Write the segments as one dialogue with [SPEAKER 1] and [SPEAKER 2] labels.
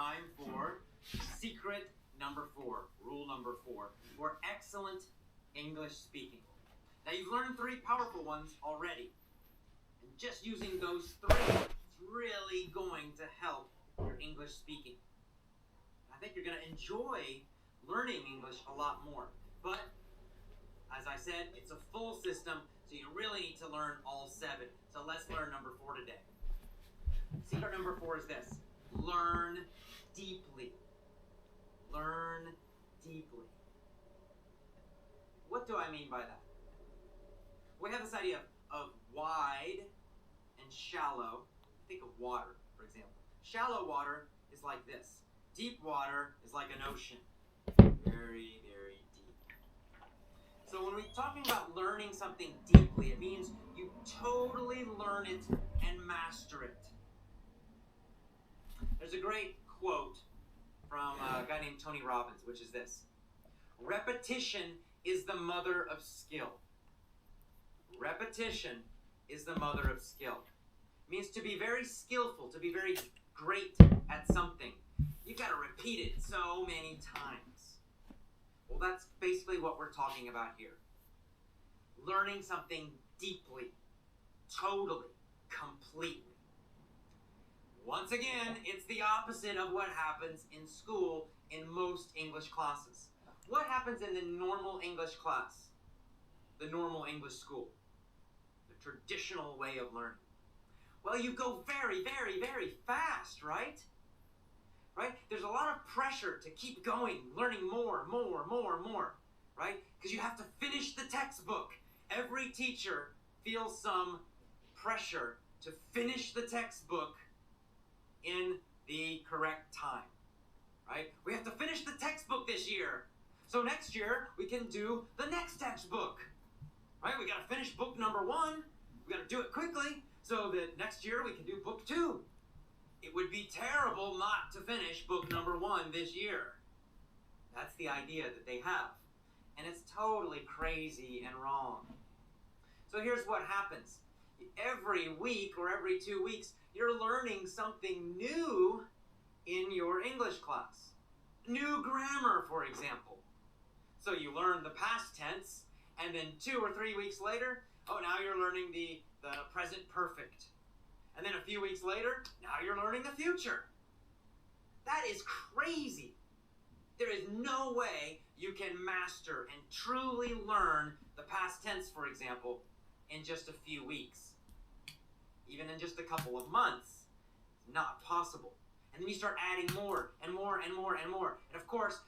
[SPEAKER 1] time for secret number 4, rule number 4, for excellent English speaking. Now you've learned 3 powerful ones already. And just using those 3 is really going to help your English speaking. I think you're going to enjoy learning English a lot more. But, as I said, it's a full system, so you really need to learn all 7. So let's learn number 4 today. Secret number 4 is this. Learn deeply. Learn deeply. What do I mean by that? We have this idea of wide and shallow. Think of water, for example. Shallow water is like this. Deep water is like an ocean. Very, very deep. So when we're talking about learning something deeply, it means you totally learn it and master it. There's a great quote from a guy named Tony Robbins, which is this. Repetition is the mother of skill. Repetition is the mother of skill. It means to be very skillful, to be very great at something. You've got to repeat it so many times. Well, that's basically what we're talking about here. Learning something deeply, totally, completely. Once again, it's the opposite of what happens in school in most English classes. What happens in the normal English class? The normal English school? The traditional way of learning? Well, you go very, very, very fast, right? Right? There's a lot of pressure to keep going, learning more, right? Because you have to finish the textbook. Every teacher feels some pressure to finish the textbook in the correct time, right? We have to finish the textbook this year. So next year, we can do the next textbook, right? We got to finish book number 1. We got to do it quickly so that next year we can do book 2. It would be terrible not to finish book number 1 this year. That's the idea that they have. And it's totally crazy and wrong. So here's what happens. Every week or every 2 weeks, you're learning something new in your English class. New grammar, for example. So you learn the past tense, and then 2 or 3 weeks later, now you're learning the present perfect. And then a few weeks later, now you're learning the future. That is crazy. There is no way you can master and truly learn the past tense, for example, in just a few weeks. Even in just a couple of months. It's not possible. And then you start adding more and more and more and more. And of course,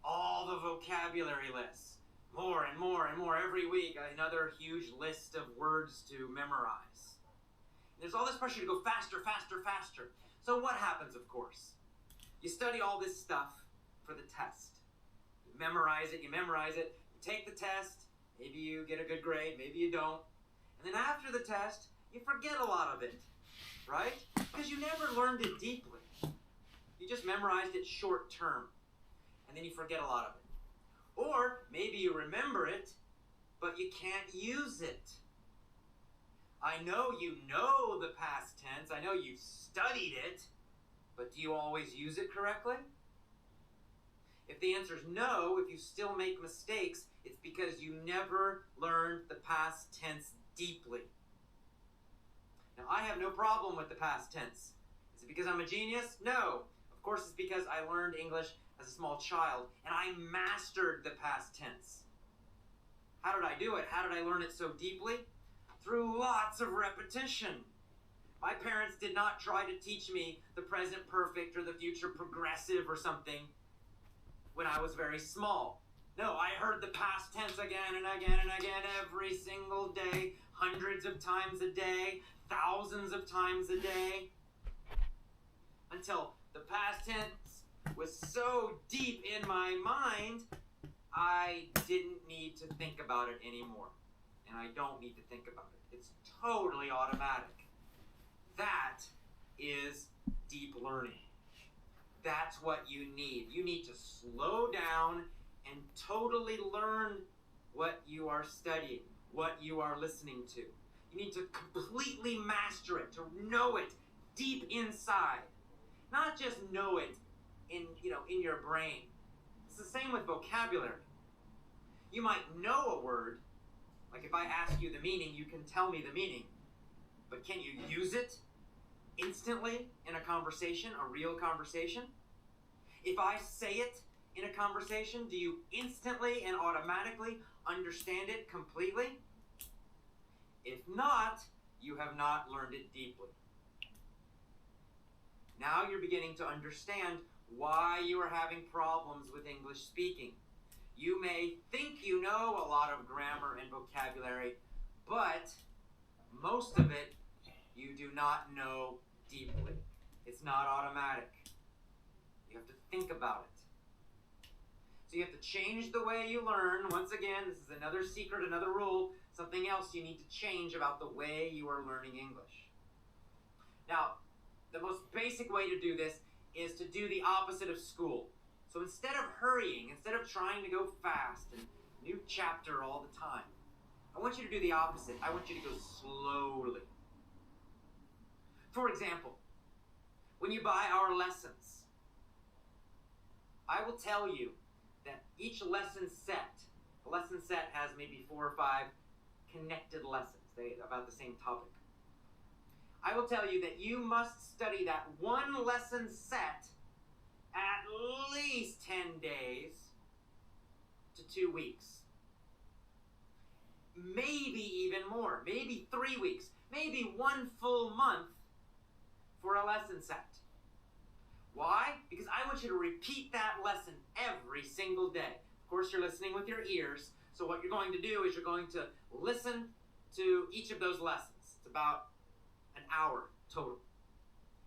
[SPEAKER 1] all the vocabulary lists. More and more and more every week. Another huge list of words to memorize. There's all this pressure to go faster, faster, faster. So what happens, of course? You study all this stuff for the test. You memorize it, you take the test, maybe you get a good grade, maybe you don't. And then after the test, you forget a lot of it, right? Because you never learned it deeply. You just memorized it short term, and then you forget a lot of it. Or maybe you remember it, but you can't use it. I know you know the past tense. I know you've studied it, but do you always use it correctly? If the answer is no, if you still make mistakes, it's because you never learned the past tense deeply. Now, I have no problem with the past tense. Is it because I'm a genius? No. Of course, it's because I learned English as a small child, and I mastered the past tense. How did I do it? How did I learn it so deeply? Through lots of repetition. My parents did not try to teach me the present perfect or the future progressive or something when I was very small. No, I heard the past tense again and again and again every single day, hundreds of times a day, thousands of times a day, until the past tense was so deep in my mind, I didn't need to think about it anymore. And I don't need to think about it. It's totally automatic. That is deep learning. That's what you need. You need to slow down and totally learn what you are studying, what you are listening to. You need to completely master it, to know it deep inside. Not just know it in your brain. It's the same with vocabulary. You might know a word, like if I ask you the meaning, you can tell me the meaning, but can you use it instantly in a conversation, a real conversation? If I say it in a conversation, do you instantly and automatically understand it completely? If not, you have not learned it deeply. Now you're beginning to understand why you are having problems with English speaking. You may think you know a lot of grammar and vocabulary, but most of it you do not know deeply. It's not automatic. You have to think about it. So you have to change the way you learn. Once again, this is another secret, another rule, something else you need to change about the way you are learning English. Now, the most basic way to do this is to do the opposite of school. So instead of hurrying, instead of trying to go fast and new chapter all the time, I want you to do the opposite. I want you to go slowly. For example, when you buy our lessons, I will tell you that each lesson set, a lesson set has maybe 4 or 5 connected lessons, about the same topic. I will tell you that you must study that one lesson set at least 10 days to 2 weeks. Maybe even more, maybe 3 weeks, maybe 1 full month for a lesson set. Why? Because I want you to repeat that lesson every single day. Of course, you're listening with your ears, so what you're going to do is you're going to listen to each of those lessons. It's about an hour total.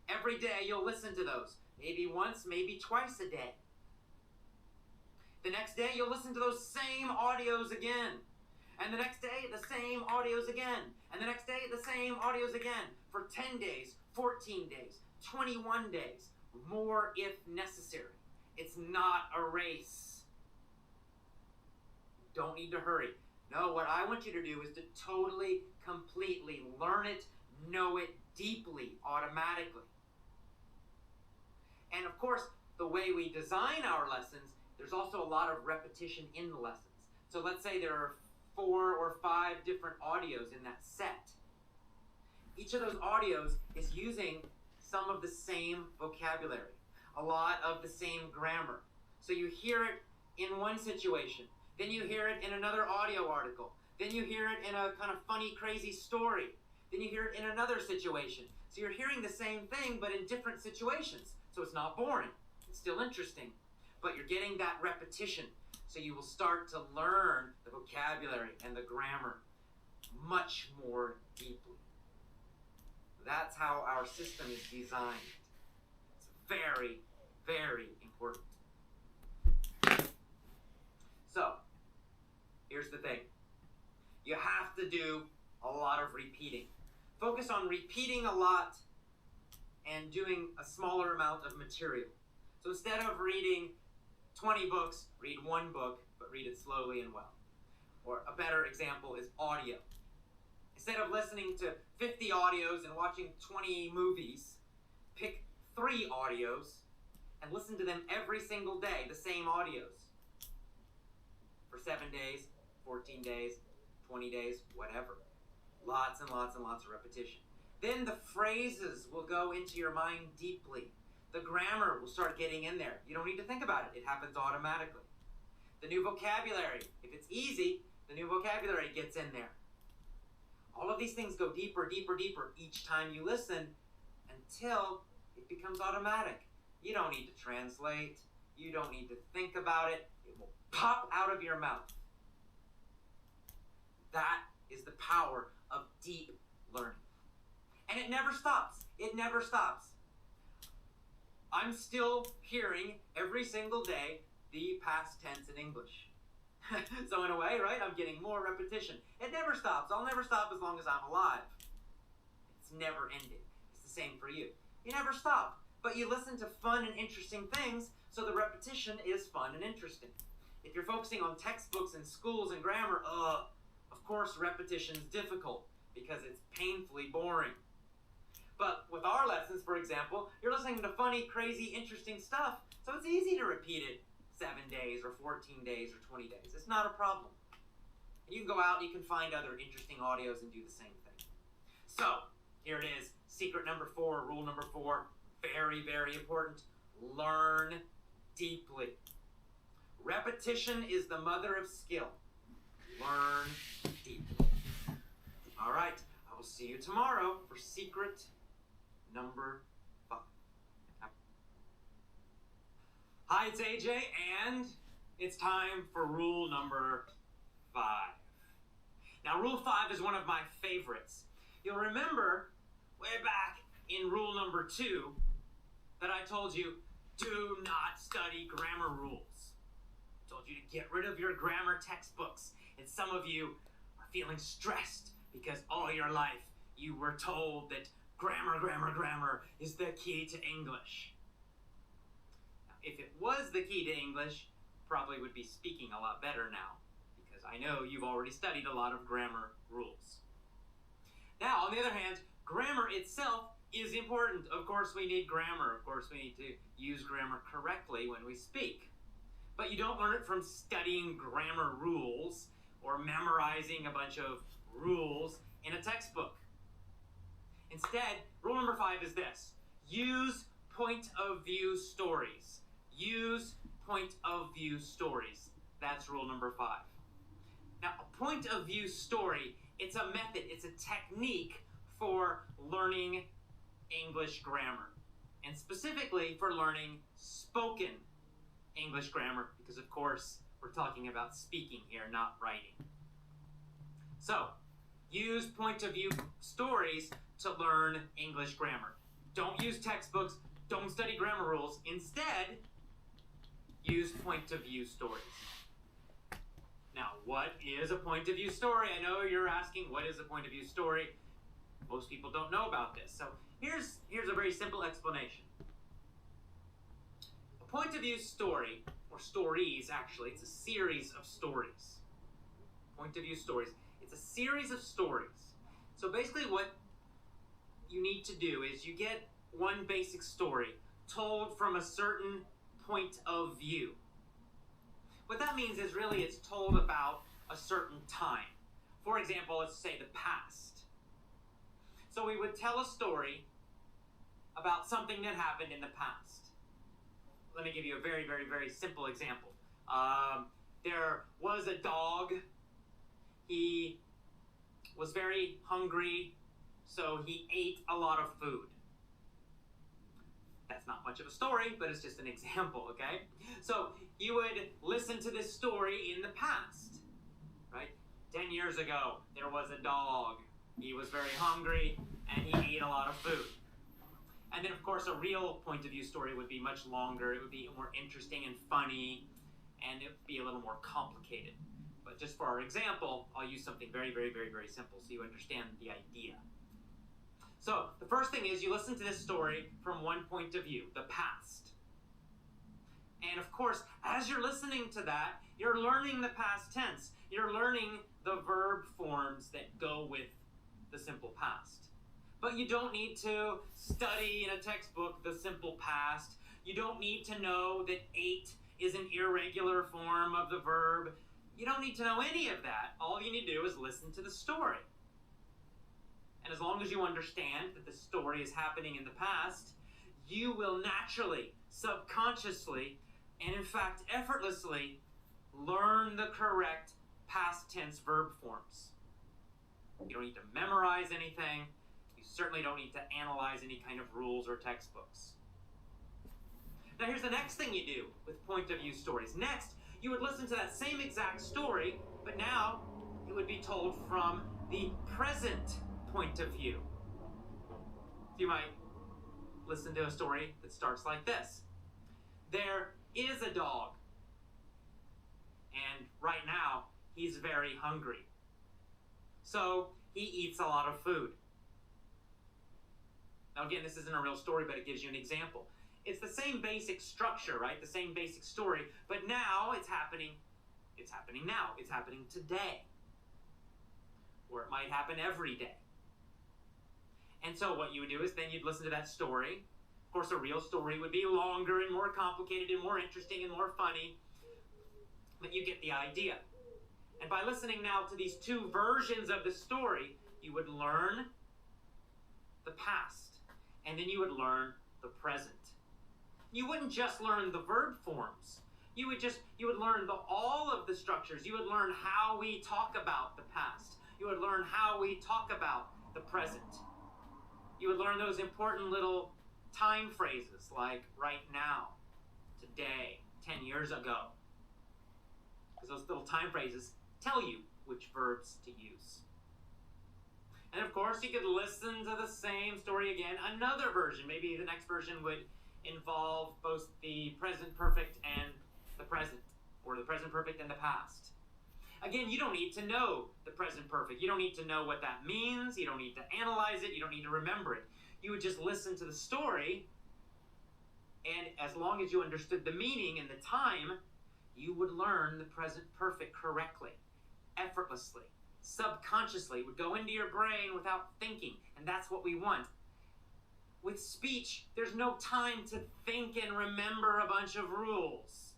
[SPEAKER 1] Every day you'll listen to those. Maybe once, maybe twice a day. The next day you'll listen to those same audios again. And the next day, the same audios again. And the next day, the same audios again. For 10 days, 14 days, 21 days. More if necessary. It's not a race. You don't need to hurry. No, what I want you to do is to totally, completely learn it, know it deeply, automatically. And of course, the way we design our lessons, there's also a lot of repetition in the lessons. So let's say there are 4 or 5 different audios in that set. Each of those audios is using some of the same vocabulary, a lot of the same grammar. So you hear it in one situation, then you hear it in another audio article, then you hear it in a kind of funny, crazy story, then you hear it in another situation. So you're hearing the same thing, but in different situations. So it's not boring. It's still interesting. But you're getting that repetition. So you will start to learn the vocabulary and the grammar much more deeply. That's how our system is designed. It's very, very important. So, here's the thing. You have to do a lot of repeating. Focus on repeating a lot and doing a smaller amount of material. So instead of reading 20 books, read 1 book, but read it slowly and well. Or a better example is audio. Instead of listening to 50 audios and watching 20 movies, pick 3 audios and listen to them every single day, the same audios. For 7 days, 14 days, 20 days, whatever. Lots and lots and lots of repetition. Then the phrases will go into your mind deeply. The grammar will start getting in there. You don't need to think about it. It happens automatically. The new vocabulary, if it's easy, the new vocabulary gets in there. All of these things go deeper, deeper, deeper each time you listen until it becomes automatic. You don't need to translate. You don't need to think about it. It will pop out of your mouth. That is the power of deep learning. And it never stops. It never stops. I'm still hearing every single day the past tense in English. So in a way, right, I'm getting more repetition. It never stops. I'll never stop as long as I'm alive. It's never ending. It's the same for you. You never stop. But you listen to fun and interesting things, so the repetition is fun and interesting. If you're focusing on textbooks and schools and grammar, of course repetition is difficult because it's painfully boring. But with our lessons, for example, you're listening to funny, crazy, interesting stuff, so it's easy to repeat it 7 days or 14 days or 20 days. It's not a problem. You can go out and you can find other interesting audios and do the same thing. So, here it is. Secret number 4, rule number 4. Very, very important. Learn deeply. Repetition is the mother of skill. Learn deeply. All right. I will see you tomorrow for secret number 5. Hi, it's AJ, and it's time for rule number 5. Now, rule 5 is one of my favorites. You'll remember way back in rule number 2 that I told you, do not study grammar rules. I told you to get rid of your grammar textbooks. And some of you are feeling stressed because all your life you were told that grammar is the key to English. Now, if it was the key to English, probably would be speaking a lot better now, because I know you've already studied a lot of grammar rules. Now, on the other hand, grammar itself is important. Of course, we need grammar. Of course, we need to use grammar correctly when we speak. But you don't learn it from studying grammar rules or memorizing a bunch of rules in a textbook. Instead, rule number 5 is this. Use point of view stories. Use point of view stories. That's rule number 5. Now, a point of view story, it's a method, it's a technique for learning English grammar. And specifically for learning spoken English grammar, because of course we're talking about speaking here, not writing. So, use point of view stories to learn English grammar. Don't use textbooks, don't study grammar rules. Instead, use point of view stories. Now, what is a point of view story? I know you're asking, what is a point of view story? Most people don't know about this. So here's a very simple explanation. A point of view story, or stories actually, it's a series of stories. Point of view stories. It's a series of stories. So basically what you need to do is you get one basic story told from a certain point of view. What that means is really it's told about a certain time. For example, let's say the past. So we would tell a story about something that happened in the past. Let me give you a very, very, very simple example. There was a dog. He was very hungry, so he ate a lot of food. That's not much of a story, but it's just an example, okay? So you would listen to this story in the past, right? 10 years ago, there was a dog. He was very hungry, and he ate a lot of food. And then, of course, a real point of view story would be much longer. It would be more interesting and funny, and it would be a little more complicated. But just for our example, I'll use something very, very, very, very simple so you understand the idea. So the first thing is you listen to this story from one point of view, the past. And of course, as you're listening to that, you're learning the past tense. You're learning the verb forms that go with the simple past. But you don't need to study in a textbook the simple past. You don't need to know that ate is an irregular form of the verb. You don't need to know any of that. All you need to do is listen to the story. And as long as you understand that the story is happening in the past, you will naturally, subconsciously, and in fact effortlessly learn the correct past tense verb forms. You don't need to memorize anything. You certainly don't need to analyze any kind of rules or textbooks. Now here's the next thing you do with point of view stories. Next, you would listen to that same exact story, but now it would be told from the present point of view. So you might listen to a story that starts like this. There is a dog, and right now he's very hungry. So he eats a lot of food. Now again, this isn't a real story, but it gives you an example. It's the same basic structure, right? The same basic story, but now it's happening now. It's happening today. Or it might happen every day. And so what you would do is then you'd listen to that story. Of course, a real story would be longer and more complicated and more interesting and more funny. But you get the idea. And by listening now to these two versions of the story, you would learn the past. And then you would learn the present. You wouldn't just learn the verb forms. You would learn all of the structures. You would learn how we talk about the past. You would learn how we talk about the present. You would learn those important little time phrases like right now, today, 10 years ago. Because those little time phrases tell you which verbs to use. And of course, you could listen to the same story again, another version. Maybe the next version would involve both the present perfect and the present, or the present perfect and the past. Again, you don't need to know the present perfect. You don't need to know what that means. You don't need to analyze it. You don't need to remember it. You would just listen to the story, and as long as you understood the meaning and the time, you would learn the present perfect correctly, effortlessly, subconsciously. It would go into your brain without thinking, and that's what we want. With speech, there's no time to think and remember a bunch of rules.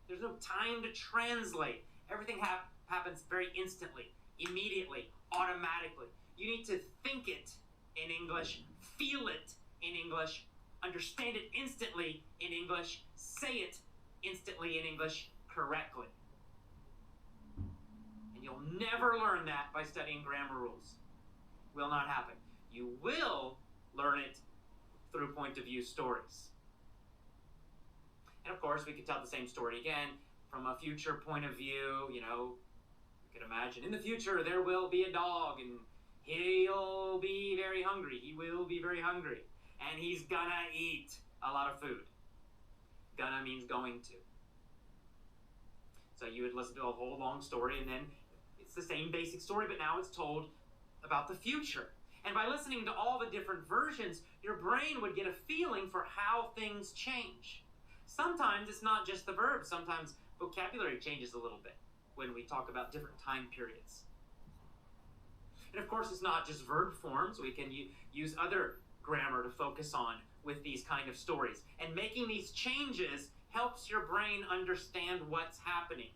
[SPEAKER 1] There's no time to translate. Everything happens very instantly, immediately, automatically. You need to think it in English, feel it in English, understand it instantly in English, say it instantly in English correctly. And you'll never learn that by studying grammar rules. Will not happen. You will learn it through point of view stories. And of course, we could tell the same story again from a future point of view. You could imagine in the future there will be a dog and he'll be very hungry. He will be very hungry. And he's gonna eat a lot of food. Gonna means going to. So you would listen to a whole long story, and then it's the same basic story, but now it's told about the future. And by listening to all the different versions, your brain would get a feeling for how things change. Sometimes it's not just the verbs. Sometimes vocabulary changes a little bit when we talk about different time periods. And of course, it's not just verb forms. We can use other grammar to focus on with these kind of stories. And making these changes helps your brain understand what's happening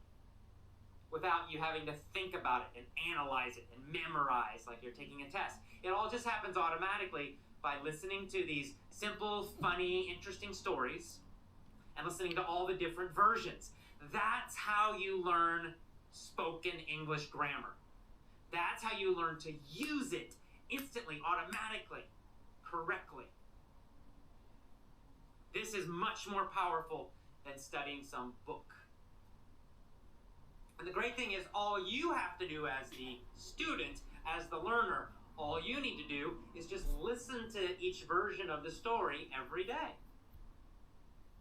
[SPEAKER 1] without you having to think about it and analyze it and memorize like you're taking a test. It all just happens automatically by listening to these simple, funny, interesting stories and listening to all the different versions. That's how you learn spoken English grammar. That's how you learn to use it instantly, automatically, correctly. This is much more powerful than studying some book. And the great thing is, all you have to do as the student, as the learner, all you need to do is just listen to each version of the story every day.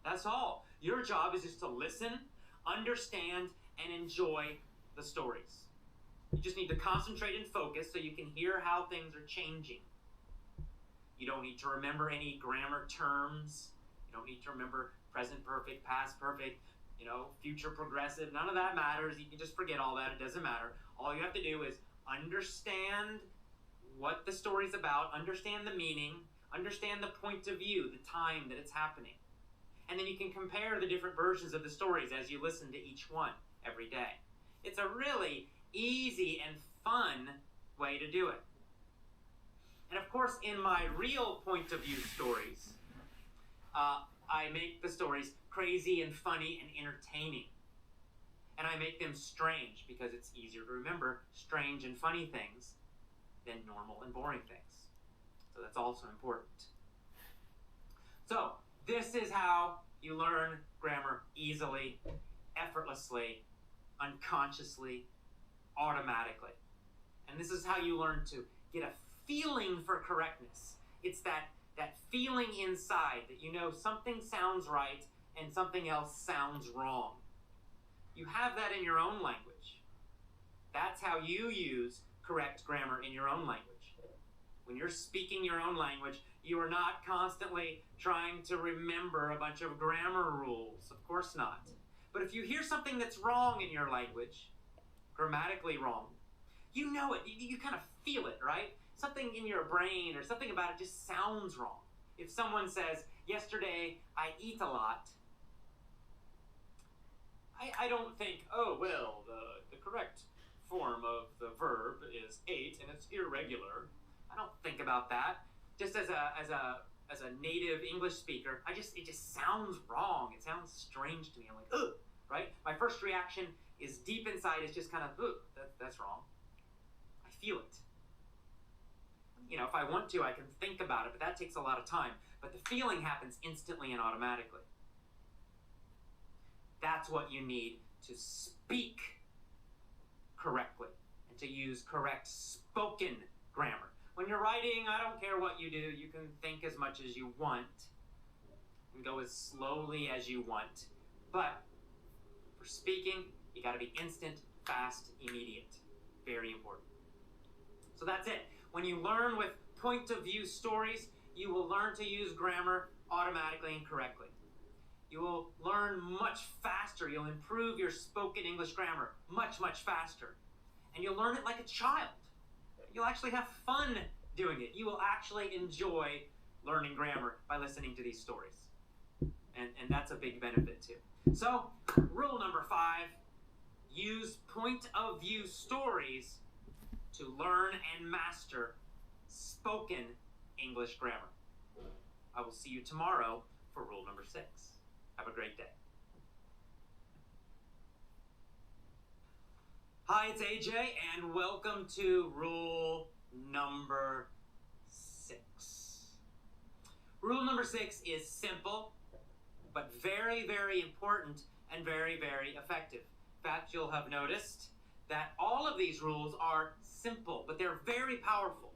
[SPEAKER 1] That's all. Your job is just to listen, understand, and enjoy the stories. You just need to concentrate and focus so you can hear how things are changing. You don't need to remember any grammar terms. You don't need to remember present perfect, past perfect, future progressive. None of that matters. You can just forget all that. It doesn't matter. All you have to do is understand what the story's about, understand the meaning, understand the point of view, the time that it's happening. And then you can compare the different versions of the stories as you listen to each one every day. It's a really easy and fun way to do it. And of course, in my real point of view stories, I make the stories crazy and funny and entertaining. And I make them strange because it's easier to remember strange and funny things than normal and boring things. So that's also important. So this is how you learn grammar easily, effortlessly, unconsciously, automatically. And this is how you learn to get a feeling for correctness. It's that feeling inside that something sounds right and something else sounds wrong. You have that in your own language. That's how you use correct grammar in your own language. When you're speaking your own language, you are not constantly trying to remember a bunch of grammar rules. Of course not. But if you hear something that's wrong in your language, grammatically wrong, you know it. You kind of feel it, right? something in your brain or something about it just sounds wrong. If someone says, yesterday I eat a lot, I don't think, oh, well, the correct form of the verb is ate and it's irregular. I don't think about that. Just as a native English speaker, it just sounds wrong. It sounds strange to me. I'm like, ugh, right? My first reaction is deep inside is just kind of, ugh, that's wrong. I feel it. You know, if I want to, I can think about it, but that takes a lot of time. But the feeling happens instantly and automatically. That's what you need to speak correctly and to use correct spoken grammar. When you're writing, I don't care what you do. You can think as much as you want and go as slowly as you want. But for speaking, you got to be instant, fast, immediate. Very important. So that's it. When you learn with point of view stories, you will learn to use grammar automatically and correctly. You will learn much faster. You'll improve your spoken English grammar much, much faster. And you'll learn it like a child. You'll actually have fun doing it. You will actually enjoy learning grammar by listening to these stories. And that's a big benefit too. So, rule number 5, use point of view stories to learn and master spoken English grammar. I will see you tomorrow for rule number 6. Have a great day. Hi, it's AJ, and welcome to rule number 6. Rule number 6 is simple, but very, very important and very, very effective. In fact, you'll have noticed that all of these rules are simple, but they're very powerful.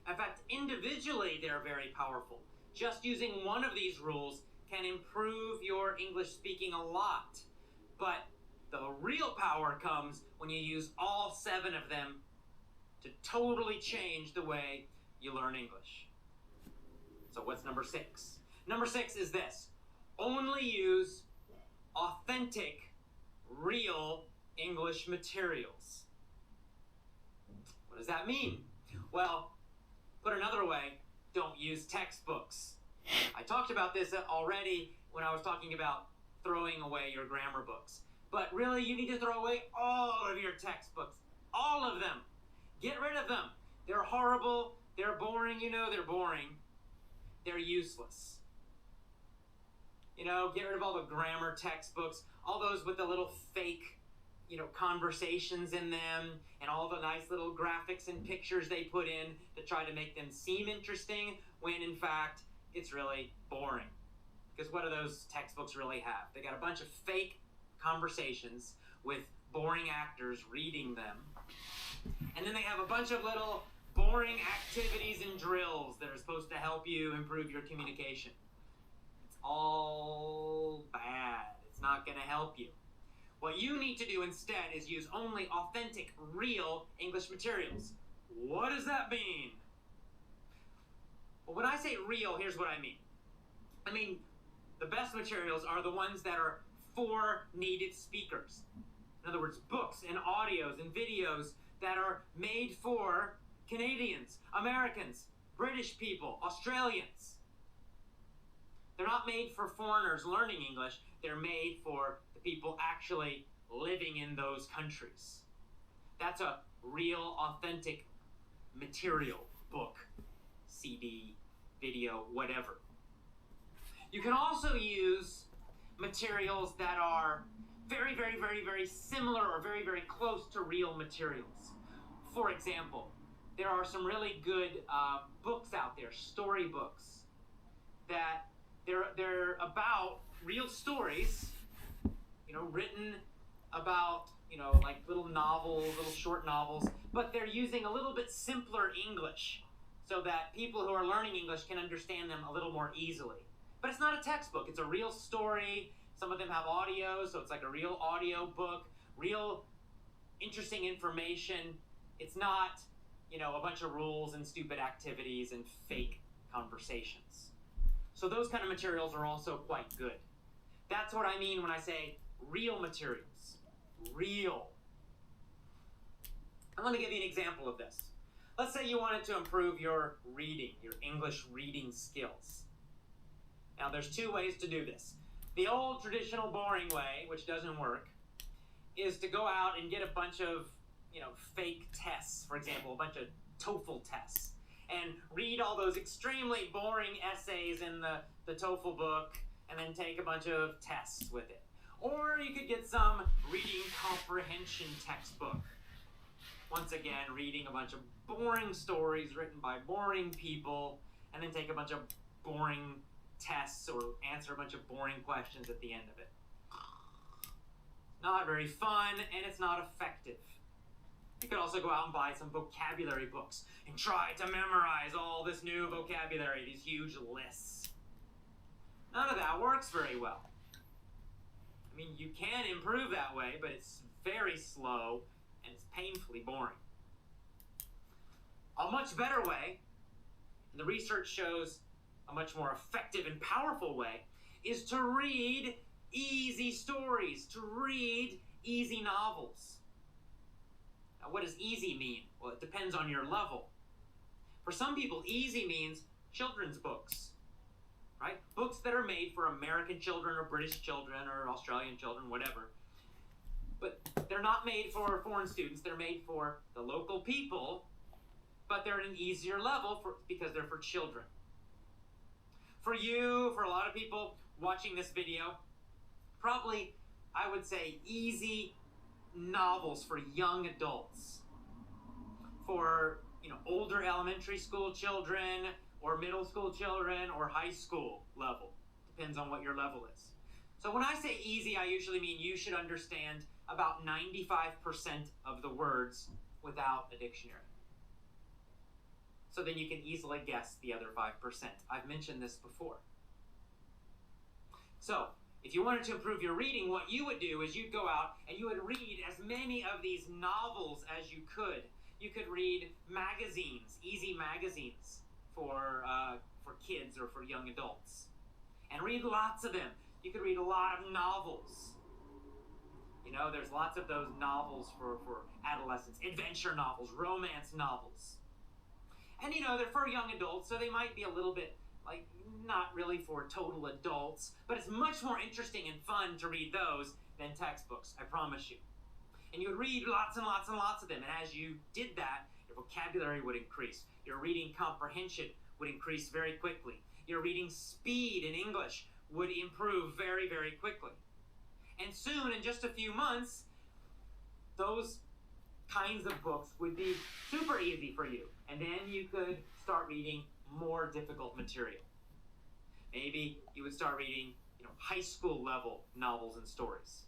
[SPEAKER 1] In fact, individually, they're very powerful. Just using one of these rules can improve your English speaking a lot. But the real power comes when you use all 7 of them to totally change the way you learn English. So what's number 6? Number 6 is this. Only use authentic, real English materials. What does that mean? Well, put another way, don't use textbooks. I talked about this already when I was talking about throwing away your grammar books. But really, you need to throw away all of your textbooks. All of them. Get rid of them. They're horrible. They're boring. You know they're boring. They're useless. You know, get rid of all the grammar textbooks, all those with the little fake, conversations in them, and all the nice little graphics and pictures they put in to try to make them seem interesting, when in fact, it's really boring. Because what do those textbooks really have? They got a bunch of fake conversations with boring actors reading them. And then they have a bunch of little boring activities and drills that are supposed to help you improve your communication. It's all bad. It's not going to help you. What you need to do instead is use only authentic, real English materials. What does that mean? Well, when I say real, here's what I mean. I mean, the best materials are the ones that are for native speakers. In other words, books and audios and videos that are made for Canadians, Americans, British people, Australians. They're not made for foreigners learning English. They're made for the people actually living in those countries. That's a real, authentic material, book, CD, video, whatever. You can also use materials that are very, very, very, very similar or very, very close to real materials. For example, there are some really good books out there, storybooks, that they're about real stories, written about, like little novels, little short novels, but they're using a little bit simpler English so that people who are learning English can understand them a little more easily. But it's not a textbook, it's a real story. Some of them have audio, so it's like a real audio book, real interesting information. It's not, a bunch of rules and stupid activities and fake conversations. So those kind of materials are also quite good. That's what I mean when I say real materials. Real. I'm going to give you an example of this. let's say you wanted to improve your reading, your English reading skills. Now, there's two ways to do this. The old traditional boring way, which doesn't work, is to go out and get a bunch of, fake tests, for example, a bunch of TOEFL tests, and read all those extremely boring essays in the TOEFL book, and then take a bunch of tests with it. Or you could get some reading comprehension textbook. Once again, reading a bunch of boring stories written by boring people, and then take a bunch of boring tests or answer a bunch of boring questions at the end of it. Not very fun, and it's not effective. You could also go out and buy some vocabulary books and try to memorize all this new vocabulary, these huge lists. None of that works very well. I mean, you can improve that way, but it's very slow and it's painfully boring. A much better way, and the research shows a much more effective and powerful way, is to read easy stories, to read easy novels. Now, what does easy mean? Well, it depends on your level. For some people, easy means children's books, right? Books that are made for American children or British children or Australian children, whatever. But they're not made for foreign students. They're made for the local people, but they're at an easier level because they're for children. For you, for a lot of people watching this video, probably, I would say, easy novels for young adults. For, older elementary school children, or middle school children, or high school level. Depends on what your level is. So when I say easy, I usually mean you should understand about 95% of the words without a dictionary. So then you can easily guess the other 5%. I've mentioned this before. So, if you wanted to improve your reading, what you would do is you'd go out and you would read as many of these novels as you could. You could read magazines, easy magazines for kids or for young adults. And read lots of them. You could read a lot of novels. There's lots of those novels for adolescents. Adventure novels, romance novels. And they're for young adults, so they might be a little bit, not really for total adults, but it's much more interesting and fun to read those than textbooks, I promise you. And you would read lots and lots and lots of them, and as you did that, your vocabulary would increase. Your reading comprehension would increase very quickly. Your reading speed in English would improve very, very quickly. And soon, in just a few months, those kinds of books would be super easy for you. And then you could start reading more difficult material. Maybe you would start reading, high school level novels and stories.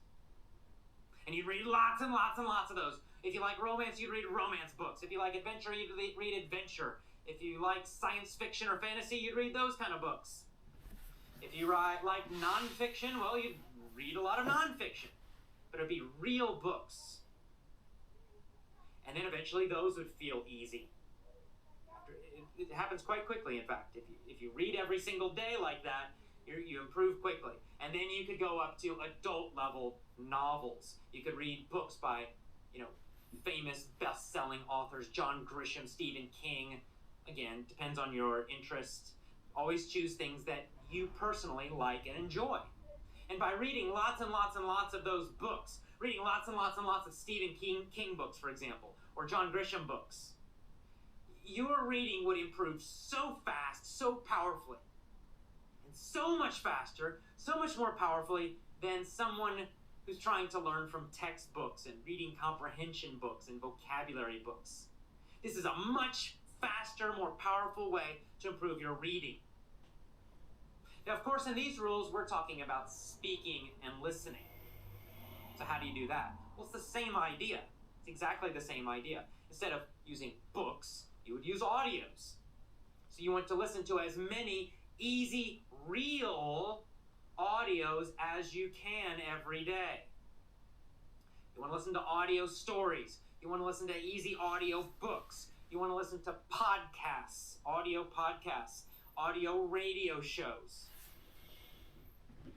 [SPEAKER 1] And you'd read lots and lots and lots of those. If you like romance, you'd read romance books. If you like adventure, you'd read adventure. If you like science fiction or fantasy, you'd read those kind of books. If you like nonfiction, well, you'd read a lot of nonfiction. But it'd be real books. And then eventually those would feel easy. It happens quite quickly, in fact. If you read every single day like that, you improve quickly. And then you could go up to adult-level novels. You could read books by, famous best-selling authors, John Grisham, Stephen King. Again, depends on your interest. Always choose things that you personally like and enjoy. And by reading lots and lots and lots of those books, reading lots and lots and lots of Stephen King books, for example, or John Grisham books, your reading would improve so fast, so powerfully, and so much faster, so much more powerfully than someone who's trying to learn from textbooks and reading comprehension books and vocabulary books. This is a much faster, more powerful way to improve your reading. Now, of course, in these rules, we're talking about speaking and listening. So how do you do that? Well, it's the same idea. It's exactly the same idea. Instead of using books, you would use audios. So you want to listen to as many easy, real audios as you can every day. You want to listen to audio stories. You want to listen to easy audio books. You want to listen to podcasts, audio radio shows.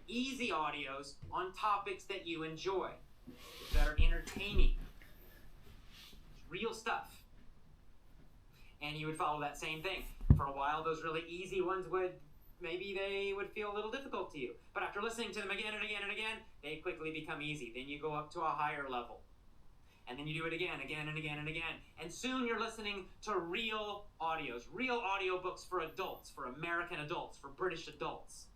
[SPEAKER 1] Easy audios on topics that you enjoy, that are entertaining. Real stuff. and you would follow that same thing. For a while, those really easy ones maybe they would feel a little difficult to you. But after listening to them again and again and again, they quickly become easy. Then you go up to a higher level. And then you do it again and again and again. And soon you're listening to real audios, real audiobooks for adults, for American adults, for British adults.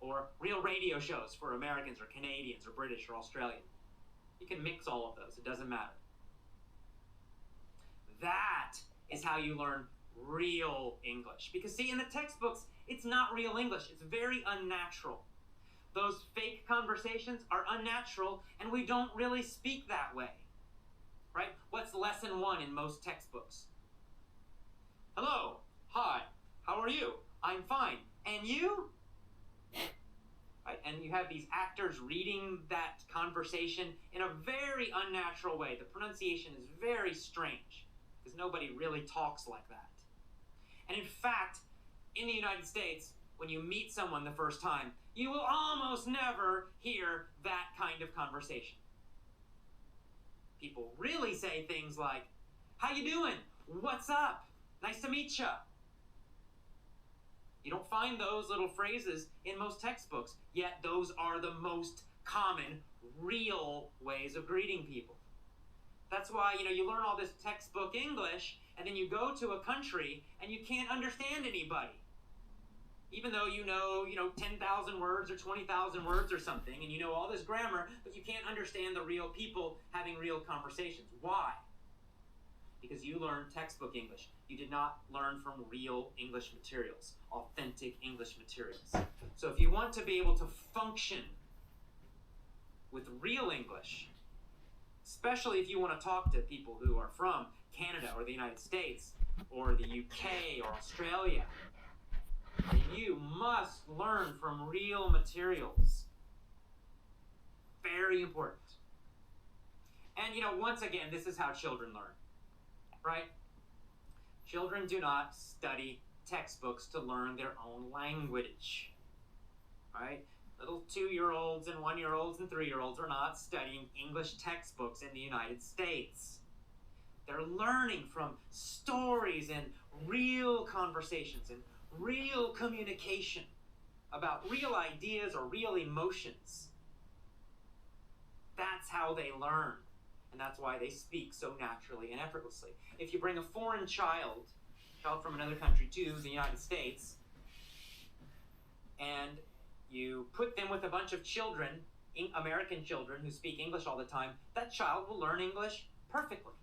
[SPEAKER 1] Or real radio shows for Americans or Canadians or British or Australian. You can mix all of those. It doesn't matter. That is how you learn real English. Because see, in the textbooks, it's not real English. It's very unnatural. Those fake conversations are unnatural, and we don't really speak that way. Right? What's lesson 1 in most textbooks? Hello. Hi. How are you? I'm fine. And you? Right? And you have these actors reading that conversation in a very unnatural way. The pronunciation is very strange, because nobody really talks like that. And in fact, in the United States, when you meet someone the first time, you will almost never hear that kind of conversation. People really say things like, how you doing? What's up? Nice to meet ya. You don't find those little phrases in most textbooks, yet those are the most common, real ways of greeting people. That's why, you learn all this textbook English, and then you go to a country and you can't understand anybody. Even though you know 10,000 words or 20,000 words or something, and you know all this grammar, but you can't understand the real people having real conversations. Why? Because you learned textbook English. You did not learn from real English materials, authentic English materials. So if you want to be able to function with real English, especially if you want to talk to people who are from Canada or the United States or the UK or Australia, you must learn from real materials. Very important. And once again, this is how children learn, right? Children do not study textbooks to learn their own language, right? Little 2-year-olds and 1-year-olds and 3-year-olds are not studying English textbooks in the United States. They're learning from stories and real conversations and real communication about real ideas or real emotions. That's how they learn. And that's why they speak so naturally and effortlessly. If you bring a foreign child from another country to the United States, and you put them with a bunch of children, American children who speak English all the time, that child will learn English perfectly.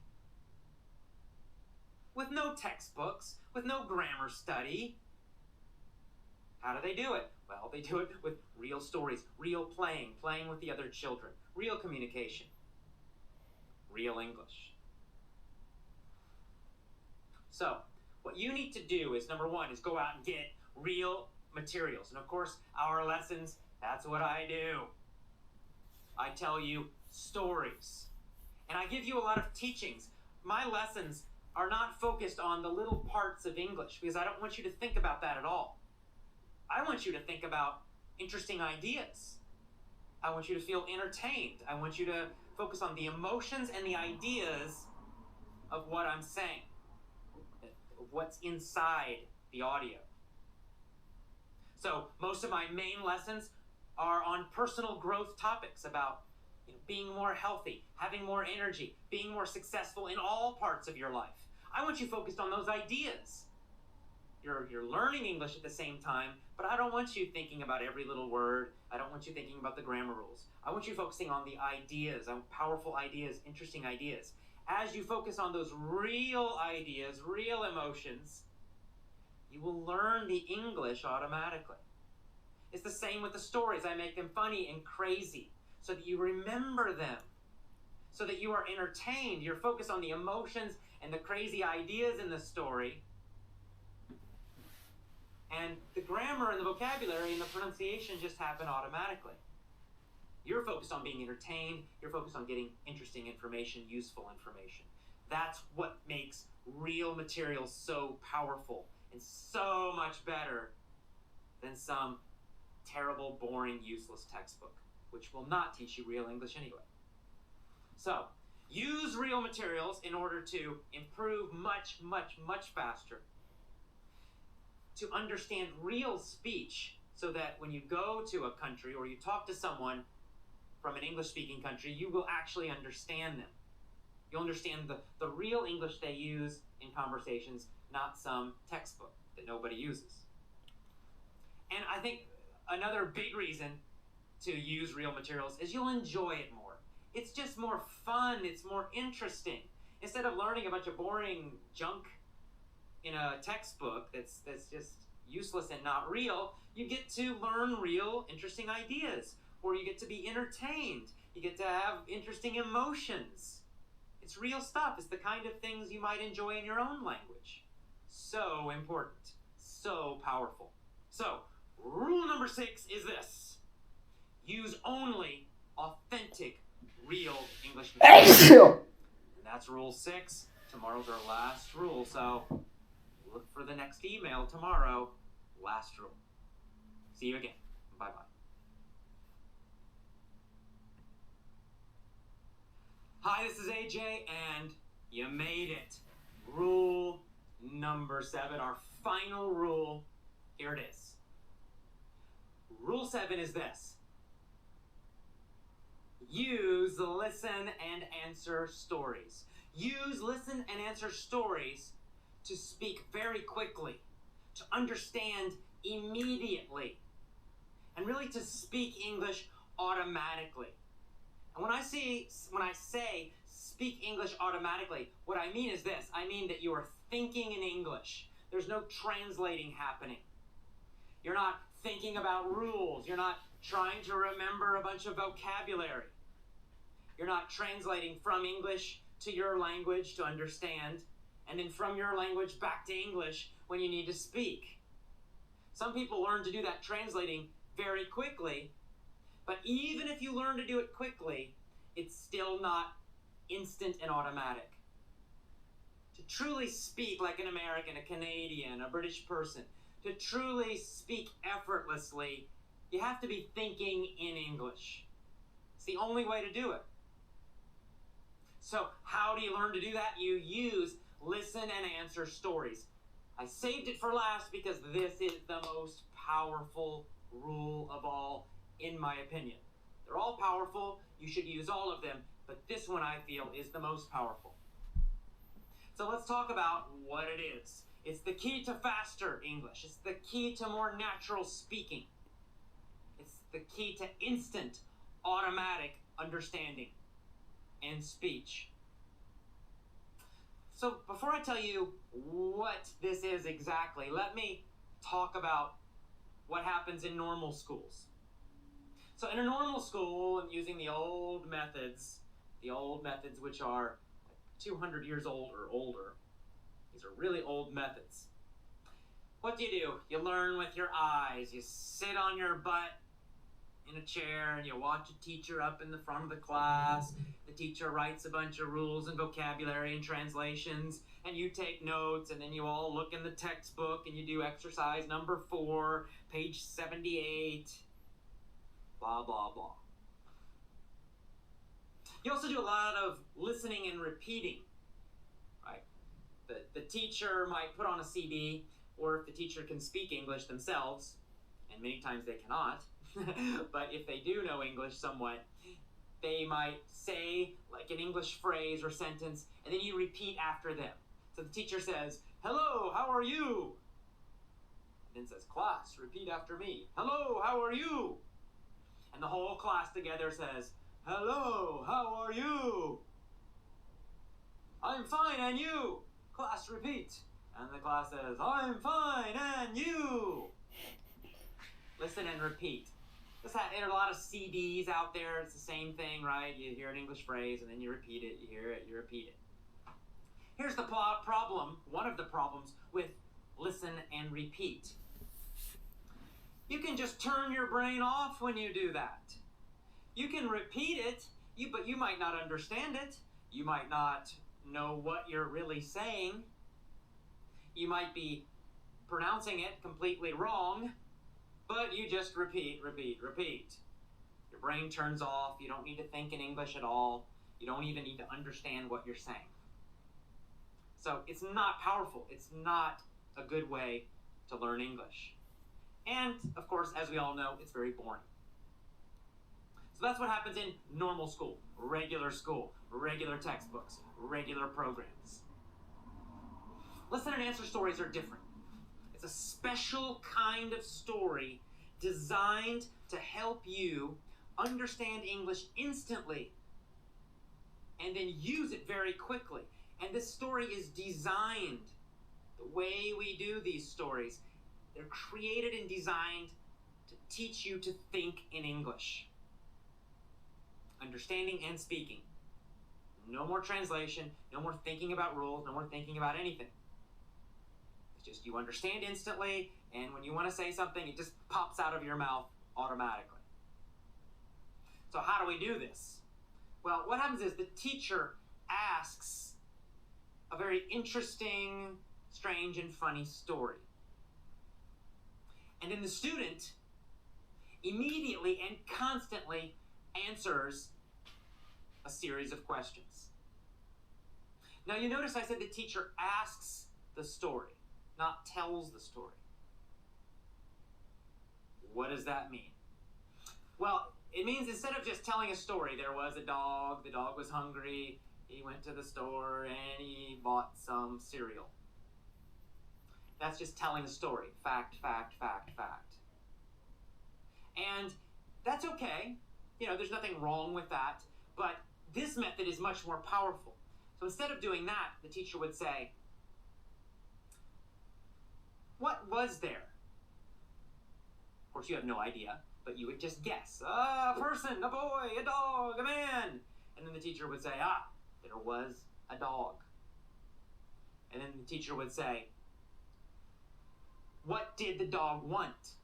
[SPEAKER 1] With no textbooks, with no grammar study. How do they do it? Well, they do it with real stories, real playing with the other children, real communication, real English. So, what you need to do is, number 1, is go out and get real materials. And of course, our lessons, that's what I do. I tell you stories. And I give you a lot of teachings. My lessons are not focused on the little parts of English, because I don't want you to think about that at all. I want you to think about interesting ideas. I want you to feel entertained. I want you to focus on the emotions and the ideas of what I'm saying, of what's inside the audio. So most of my main lessons are on personal growth topics about being more healthy, having more energy, being more successful in all parts of your life. I want you focused on those ideas. You're learning English at the same time, but I don't want you thinking about every little word. I don't want you thinking about the grammar rules. I want you focusing on the ideas, on powerful ideas, interesting ideas. As you focus on those real ideas, real emotions, you will learn the English automatically. It's the same with the stories. I make them funny and crazy so that you remember them, so that you are entertained. You're focused on the emotions and the crazy ideas in the story. And the grammar and the vocabulary and the pronunciation just happen automatically. You're focused on being entertained. You're focused on getting interesting information, useful information. That's what makes real material so powerful and so much better than some terrible, boring, useless textbook, which will not teach you real English anyway. So, use real materials in order to improve much, much, much faster, to understand real speech so that when you go to a country or you talk to someone from an English-speaking country, you will actually understand them. You'll understand the real English they use in conversations, not some textbook that nobody uses. And I think another big reason to use real materials is you'll enjoy it more. It's just more fun, it's more interesting. Instead of learning a bunch of boring junk in a textbook that's just useless and not real, you get to learn real, interesting ideas, or you get to be entertained. You get to have interesting emotions. It's real stuff. It's the kind of things you might enjoy in your own language. So important, so powerful. So, rule number 6 is this. Use only authentic, real English material. And that's rule 6. Tomorrow's our last rule, so look for the next email tomorrow. Last rule. See you again. Bye-bye. Hi, this is AJ, and you made it. Rule number 7, our final rule. Here it is. Rule 7 is this. Use listen and answer stories. Use listen and answer stories to speak very quickly, to understand immediately, and really to speak English automatically. And when I say speak English automatically, what I mean is this. I mean that you are thinking in English. There's no translating happening. You're not thinking about rules. You're not trying to remember a bunch of vocabulary. You're not translating from English to your language to understand, and then from your language back to English when you need to speak. Some people learn to do that translating very quickly, but even if you learn to do it quickly, it's still not instant and automatic. To truly speak like an American, a Canadian, a British person, to truly speak effortlessly, you have to be thinking in English. It's the only way to do it. So how do you learn to do that? You use listen and answer stories. I saved it for last because this is the most powerful rule of all, in my opinion. They're all powerful. You should use all of them, but this one I feel is the most powerful. So let's talk about what it is. It's the key to faster English. It's the key to more natural speaking. It's the key to instant, automatic understanding and speech. So before I tell you what this is exactly, let me talk about what happens in normal schools. So in a normal school, and using the old methods which are 200 years old or older, these are really old methods. What do? You learn with your eyes. You sit on your butt in a chair and you watch a teacher up in the front of the class. The teacher writes a bunch of rules and vocabulary and translations, and you take notes, and then you all look in the textbook and you do exercise number 4, page 78, blah, blah, blah. You also do a lot of listening and repeating, right? The teacher might put on a CD, or if the teacher can speak English themselves, and many times they cannot, but if they do know English somewhat, they might say like an English phrase or sentence, and then you repeat after them. So the teacher says, "Hello, how are you?" And then says, "Class, repeat after me. Hello, how are you?" And the whole class together says, "Hello, how are you?" "I'm fine, and you?" Class, repeat. And the class says, "I'm fine, and you?" Listen and repeat. There are a lot of CDs out there. It's the same thing, right? You hear an English phrase, and then you repeat it. You hear it, you repeat it. Here's the problem, one of the problems with listen and repeat. You can just turn your brain off when you do that. You can repeat it, but you might not understand it. You might not know what you're really saying. You might be pronouncing it completely wrong, but you just repeat, repeat, repeat. Your brain turns off. You don't need to think in English at all. You don't even need to understand what you're saying. So it's not powerful. It's not a good way to learn English. And, of course, as we all know, it's very boring. So that's what happens in normal school, regular textbooks, regular programs. Listen and answer stories are different. It's a special kind of story designed to help you understand English instantly and then use it very quickly. And this story is designed, the way we do these stories, they're created and designed to teach you to think in English. Understanding and speaking. No more translation, no more thinking about rules, no more thinking about anything. It's just you understand instantly, and when you want to say something, it just pops out of your mouth automatically. So how do we do this? Well, what happens is the teacher asks a very interesting, strange, and funny story. And then the student immediately and constantly answers a series of questions. Now you notice I said the teacher asks the story, not tells the story. What does that mean? Well, it means instead of just telling a story, there was a dog, the dog was hungry, he went to the store and he bought some cereal. That's just telling a story. Fact, fact, fact, fact. And that's okay. You know, there's nothing wrong with that. But this method is much more powerful. So instead of doing that, the teacher would say, what was there? Of course, you have no idea, but you would just guess. A person, a boy, a dog, a man. And then the teacher would say, there was a dog. And then the teacher would say, what did the dog want?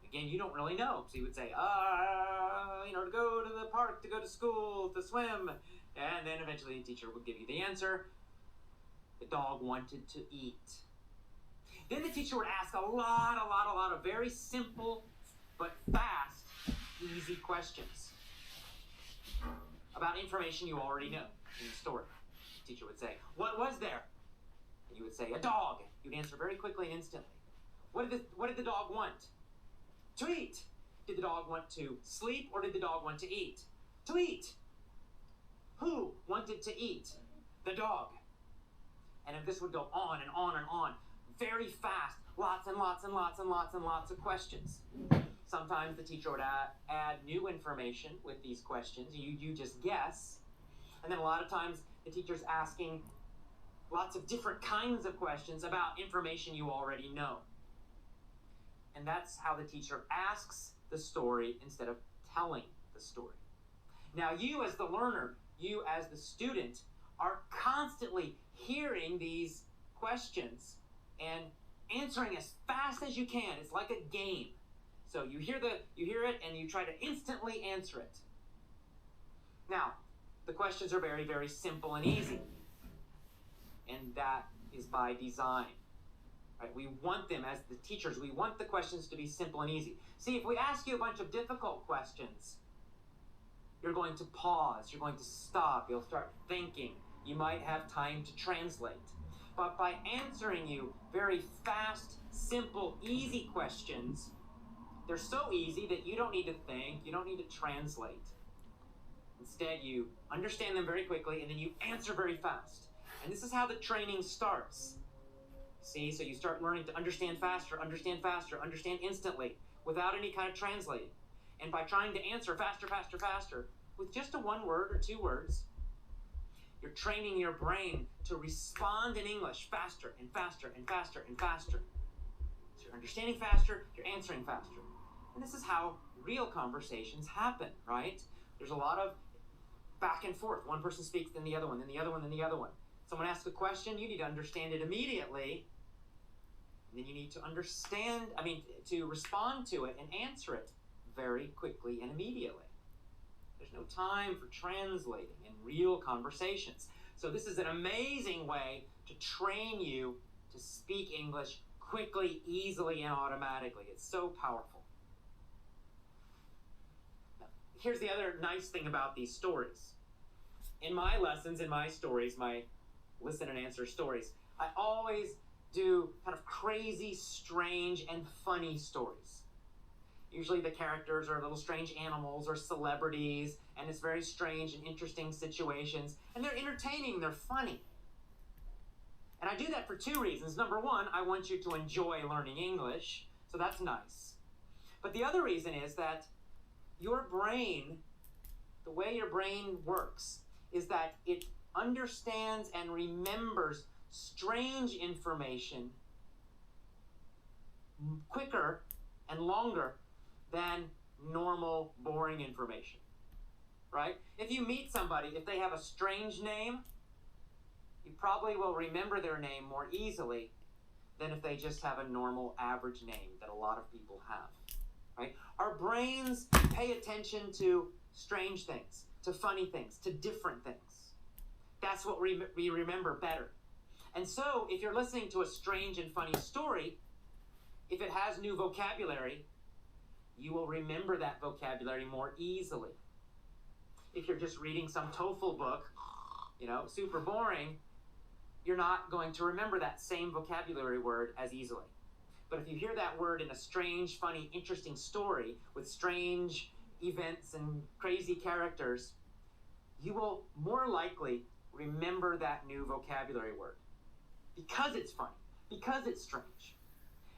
[SPEAKER 1] Again, you don't really know. So you would say, to go to the park, to go to school, to swim. And then eventually the teacher would give you the answer. The dog wanted to eat. Then the teacher would ask a lot of very simple but fast, easy questions about information you already know in the story. The teacher would say, what was there? And you would say, a dog. You'd answer very quickly and instantly. What did the dog want? To eat. Did the dog want to sleep or did the dog want to eat? To eat. Who wanted to eat? The dog. And if this would go on and on and on, very fast, lots and lots and lots and lots and lots of questions. Sometimes the teacher would add new information with these questions. You just guess. And then a lot of times the teacher's asking lots of different kinds of questions about information you already know. And that's how the teacher asks the story instead of telling the story. Now you as the learner, you as the student, are constantly hearing these questions and answering as fast as you can. It's like a game. So you hear it and you try to instantly answer it. Now, the questions are very, very simple and easy. And that is by design. Right? We want them, as the teachers, we want the questions to be simple and easy. See, if we ask you a bunch of difficult questions, you're going to pause, you're going to stop, you'll start thinking. You might have time to translate. But by answering you very fast, simple, easy questions, they're so easy that you don't need to think, you don't need to translate. Instead, you understand them very quickly and then you answer very fast. And this is how the training starts. See, so you start learning to understand faster, understand instantly, without any kind of translating. And by trying to answer faster, with just a one word or two words, you're training your brain to respond in English faster and faster and faster and faster. So you're understanding faster, you're answering faster. And this is how real conversations happen, right? There's a lot of back and forth. One person speaks, then the other one, then the other one, then the other one. Someone asks a question, you need to understand it immediately. And then you need to respond to it and answer it very quickly and immediately. There's no time for translating in real conversations. So this is an amazing way to train you to speak English quickly, easily, and automatically. It's so powerful. Now, here's the other nice thing about these stories. In my lessons, in my stories, my listen and answer stories, I always do kind of crazy, strange, and funny stories. Usually the characters are little strange animals or celebrities, and it's very strange and interesting situations, and they're entertaining, they're funny. And I do that for two reasons. Number one, I want you to enjoy learning English, so that's nice. But the other reason is that your brain, the way your brain works, is that it understands and remembers strange information quicker and longer than normal, boring information, right? If you meet somebody, if they have a strange name, you probably will remember their name more easily than if they just have a normal, average name that a lot of people have, right? Our brains pay attention to strange things, to funny things, to different things. That's what we remember better. And so, if you're listening to a strange and funny story, if it has new vocabulary, you will remember that vocabulary more easily. If you're just reading some TOEFL book, super boring, you're not going to remember that same vocabulary word as easily. But if you hear that word in a strange, funny, interesting story with strange events and crazy characters, you will more likely remember that new vocabulary word because it's funny, because it's strange.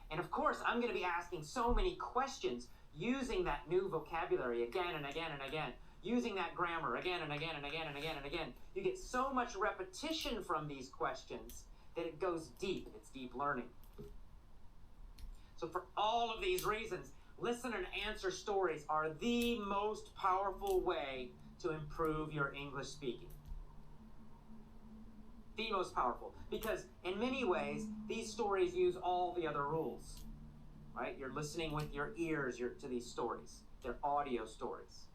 [SPEAKER 1] And of course, I'm going to be asking so many questions using that new vocabulary again and again and again, using that grammar again and again and again and again and again. You get so much repetition from these questions that it goes deep. It's deep learning. So for all of these reasons, listen and answer stories are the most powerful way to improve your English speaking. The most powerful. Because in many ways, these stories use all the other rules. Right? You're listening with your ears to these stories. They're audio stories.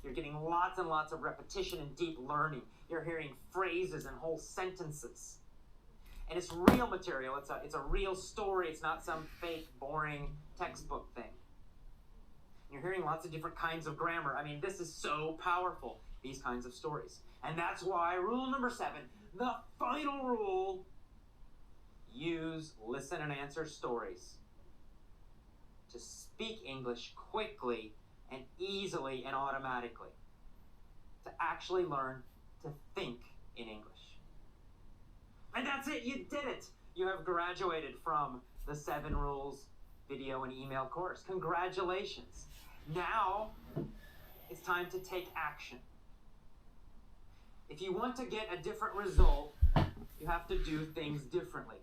[SPEAKER 1] You're getting lots and lots of repetition and deep learning. You're hearing phrases and whole sentences. And it's real material. It's a real story. It's not some fake, boring textbook thing. You're hearing lots of different kinds of grammar. I mean, this is so powerful, these kinds of stories. And that's why rule number 7, the final rule, use listen and answer stories to speak English quickly and easily and automatically. To actually learn to think in English. And that's it, you did it! You have graduated from the 7 Rules video and email course. Congratulations! Now, it's time to take action. If you want to get a different result, you have to do things differently.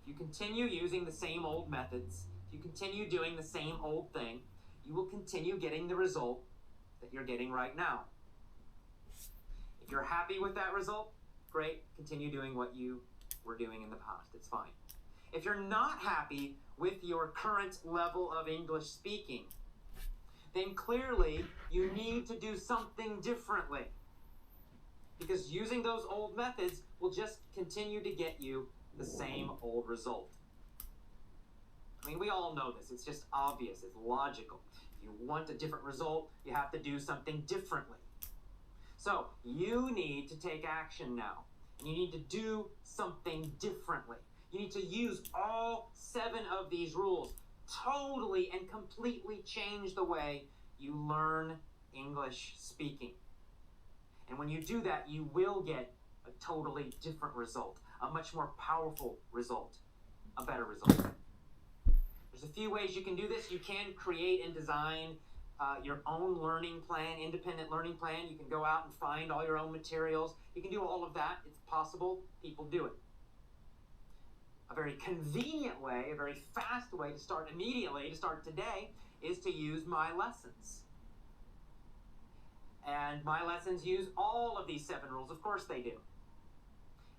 [SPEAKER 1] If you continue using the same old methods, if you continue doing the same old thing, you will continue getting the result that you're getting right now. If you're happy with that result, great, continue doing what you were doing in the past. It's fine. If you're not happy with your current level of English speaking, then clearly you need to do something differently. Because using those old methods will just continue to get you the same old result. I mean, we all know this. It's just obvious. It's logical. If you want a different result, you have to do something differently. So, you need to take action now. And you need to do something differently. You need to use all 7 of these rules. Totally and completely change the way you learn English speaking. And when you do that, you will get a totally different result. A much more powerful result. A better result. There's a few ways you can do this. You can create and design your own learning plan, independent learning plan. You can go out and find all your own materials. You can do all of that. It's possible. People do it. A very convenient way, a very fast way to start immediately, to start today, is to use My Lessons. And My Lessons use all of these 7 rules. Of course they do.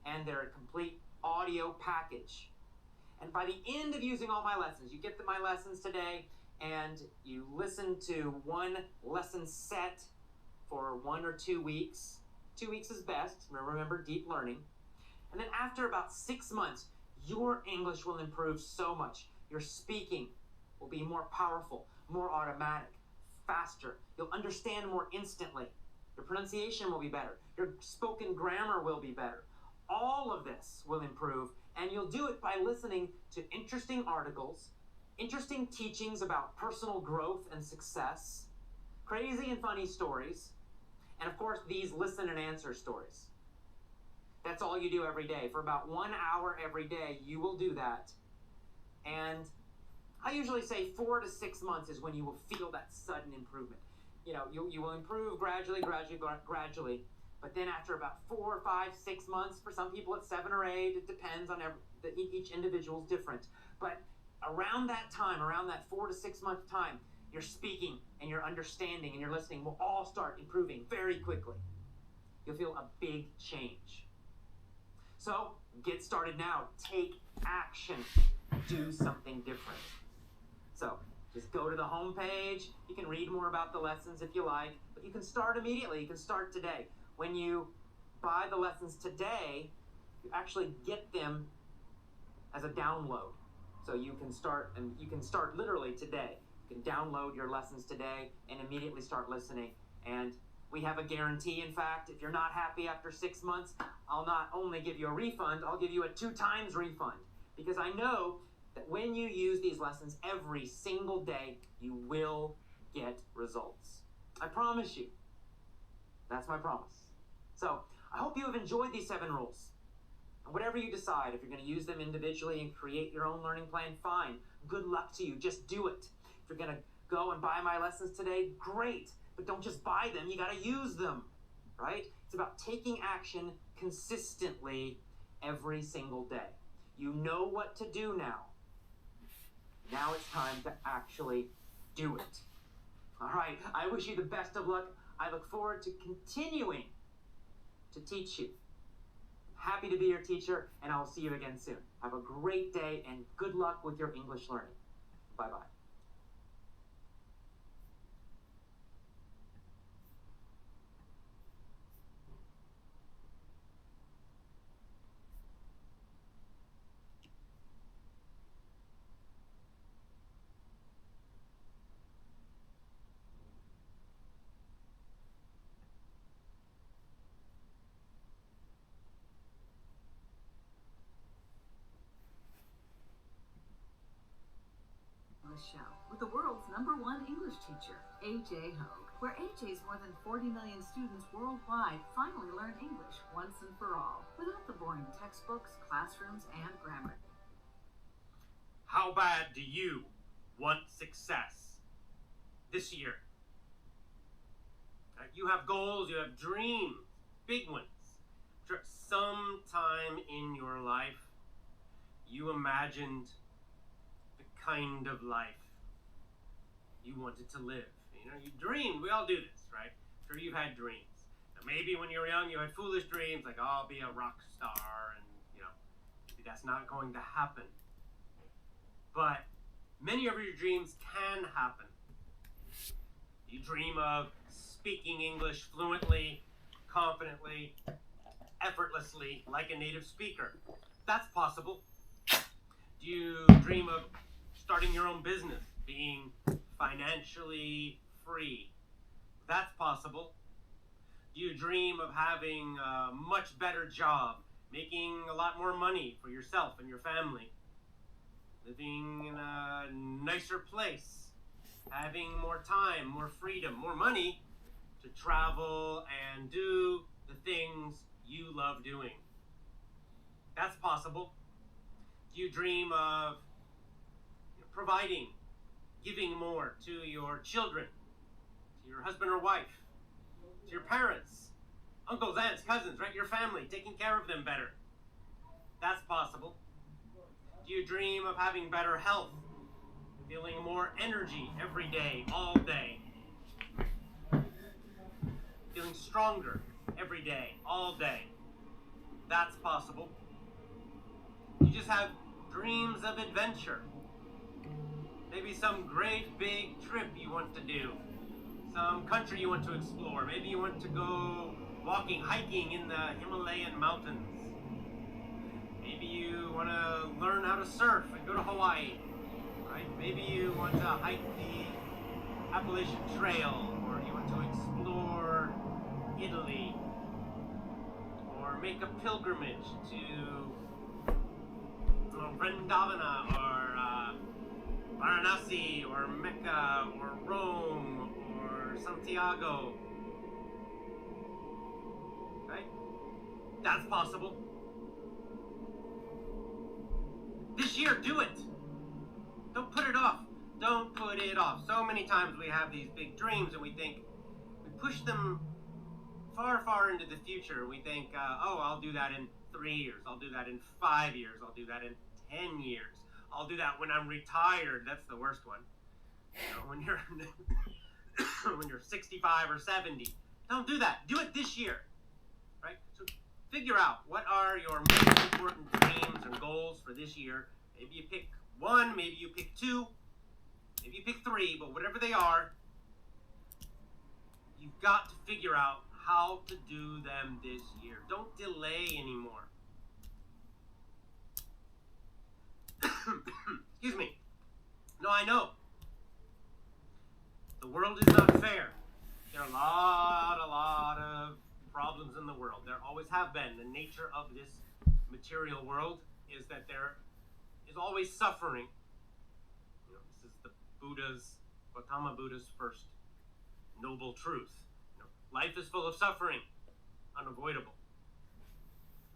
[SPEAKER 1] And they're a complete audio package. And by the end of using all My Lessons, you get My Lessons today, and you listen to one lesson set for 1 or 2 weeks. 2 weeks is best. Remember, deep learning. And then after about 6 months, your English will improve so much. Your speaking will be more powerful, more automatic, faster. You'll understand more instantly. Your pronunciation will be better. Your spoken grammar will be better. All of this will improve, and you'll do it by listening to interesting articles, interesting teachings about personal growth and success, crazy and funny stories, and of course these listen and answer stories. That's all you do every day. For about 1 hour every day, you will do that. And I usually say 4 to 6 months is when you will feel that sudden improvement. You will improve gradually. But then after about 4, 5, 6 months, for some people it's 7 or 8, it depends on each individual's different. But around that time, around that 4 to 6 month time, your speaking and your understanding and your listening will all start improving very quickly. You'll feel a big change. So get started now. Take action. Do something different. So just go to the home page. You can read more about the lessons if you like, but you can start immediately. You can start today. When you buy the lessons today, you actually get them as a download. So you can start literally today. You can download your lessons today and immediately start listening. And we have a guarantee. In fact, if you're not happy after 6 months, I'll not only give you a refund, I'll give you a 2 times refund. Because I know that when you use these lessons every single day, you will get results. I promise you. That's my promise. So I hope you have enjoyed these 7 rules. And whatever you decide, if you're going to use them individually and create your own learning plan, fine. Good luck to you. Just do it. If you're going to go and buy my lessons today, great. But don't just buy them. You got to use them, right? It's about taking action consistently every single day. You know what to do now. Now it's time to actually do it. All right. I wish you the best of luck. I look forward to continuing to teach you. Happy to be your teacher, and I'll see you again soon. Have a great day, and good luck with your English learning. Bye-bye.
[SPEAKER 2] Show with the world's #1 English teacher, AJ Hogue, where AJ's more than 40 million students worldwide finally learn English once and for all, without the boring textbooks, classrooms, and grammar.
[SPEAKER 3] How bad do you want success this year? You have goals, you have dreams, big ones. Sometime in your life, you imagined kind of life you wanted to live. You dreamed. We all do this, right? Sure, you've had dreams. Now, maybe when you were young, you had foolish dreams like, oh, I'll be a rock star, and maybe that's not going to happen. But many of your dreams can happen. You dream of speaking English fluently, confidently, effortlessly, like a native speaker. That's possible. Do you dream of starting your own business, being financially free? That's possible. Do you dream of having a much better job, making a lot more money for yourself and your family, living in a nicer place, having more time, more freedom, more money to travel and do the things you love doing? That's possible. Do you dream of providing, giving more to your children, to your husband or wife, to your parents, uncles, aunts, cousins, right? Your family, taking care of them better? That's possible. Do you dream of having better health, feeling more energy every day, all day, feeling stronger every day, all day? That's possible. You just have dreams of adventure. Maybe some great big trip you want to do. Some country you want to explore. Maybe you want to go walking, hiking in the Himalayan mountains. Maybe you want to learn how to surf and go to Hawaii. Right? Maybe you want to hike the Appalachian Trail, or you want to explore Italy, or make a pilgrimage to Vrindavana, or Varanasi, or Mecca, or Rome, or Santiago. Right? That's possible. This year, do it. Don't put it off. Don't put it off. So many times we have these big dreams and we think, we push them far, far into the future. We think, oh, I'll do that in 3 years. I'll do that in 5 years. I'll do that in 10 years. I'll do that when I'm retired. That's the worst one. You know, when you're when you're 65 or 70. Don't do that. Do it this year. Right? So figure out what are your most important dreams and goals for this year. Maybe you pick one, maybe you pick two, maybe you pick three, but whatever they are, you've got to figure out how to do them this year. Don't delay anymore. Excuse me. No, I know. The world is not fair. There are a lot of problems in the world. There always have been. The nature of this material world is that there is always suffering. You know, this is the Gautama Buddha's first noble truth. You know, life is full of suffering, unavoidable.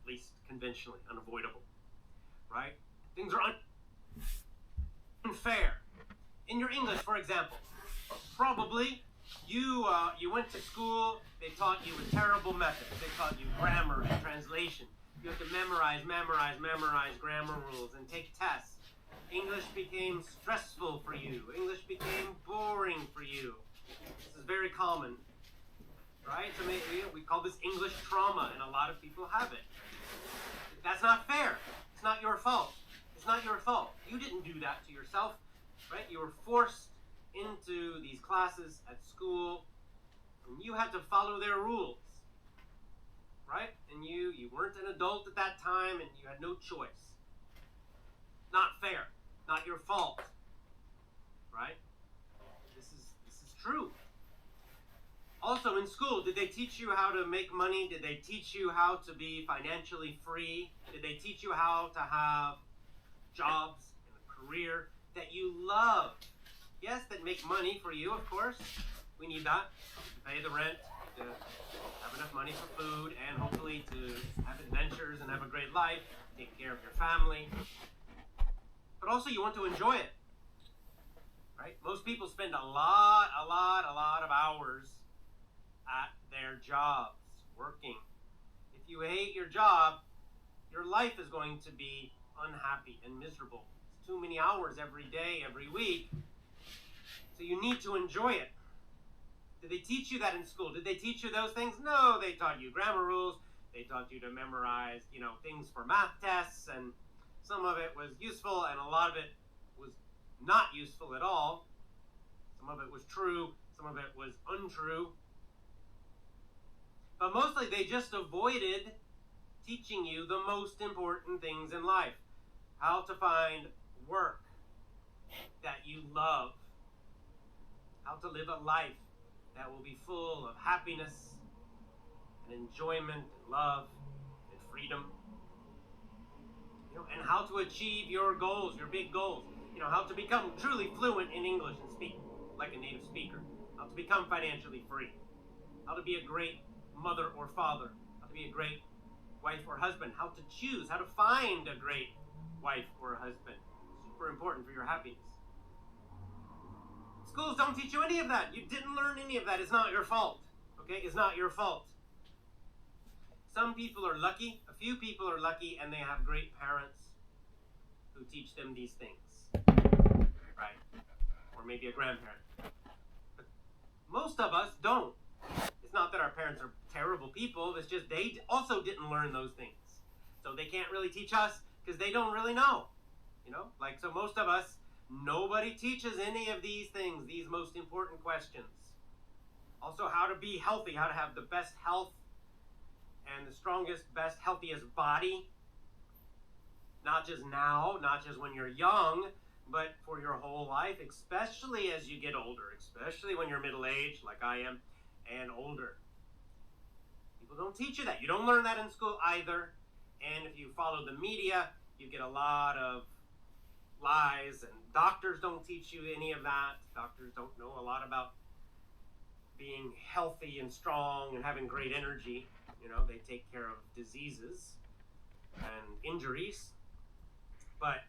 [SPEAKER 3] At least conventionally unavoidable. Right? Things are unfair. In your English, for example, probably you went to school, they taught you a terrible method. They taught you grammar and translation. You have to memorize grammar rules and take tests. English became stressful for you. English became boring for you. This is very common, right? So we call this English trauma, and a lot of people have it. That's not fair. It's not your fault. It's not your fault. You didn't do that to yourself, right? You were forced into these classes at school, and you had to follow their rules, right? And you weren't an adult at that time, and you had no choice. Not fair. Not your fault, right? This is true. Also, in school, did they teach you how to make money? Did they teach you how to be financially free? Did they teach you how to have jobs and a career that you love? Yes, that make money for you, of course. We need that to pay the rent, to have enough money for food, and hopefully to have adventures and have a great life, take care of your family. But also you want to enjoy it, right? Most people spend a lot of hours at their jobs, working. If you hate your job, your life is going to be unhappy and miserable. It's too many hours every day, every week. So you need to enjoy it. Did they teach you that in school? Did they teach you those things? No, they taught you grammar rules. They taught you to memorize, things for math tests, and some of it was useful and a lot of it was not useful at all. Some of it was true, some of it was untrue. But mostly they just avoided teaching you the most important things in life. How to find work that you love. How to live a life that will be full of happiness and enjoyment and love and freedom. And how to achieve your goals, your big goals. How to become truly fluent in English and speak like a native speaker. How to become financially free. How to be a great mother or father. How to be a great wife or husband. How to choose, how to find a great wife or husband. Super important for your happiness. Schools don't teach you any of that. You didn't learn any of that. It's not your fault. Okay? It's not your fault. Some people are lucky, a few people are lucky, and they have great parents who teach them these things, right? Or maybe a grandparent. But most of us don't. It's not that our parents are terrible people, it's just they also didn't learn those things. So they can't really teach us because they don't really know. So most of us, nobody teaches any of these things, these most important questions. Also, how to be healthy, how to have the best health and the strongest, best, healthiest body. Not just now, not just when you're young, but for your whole life, especially as you get older, especially when you're middle-aged like I am and older. People don't teach you that. You don't learn that in school either. And if you follow the media, you get a lot of lies, and doctors don't teach you any of that. Doctors don't know a lot about being healthy and strong and having great energy. You know, they take care of diseases and injuries. But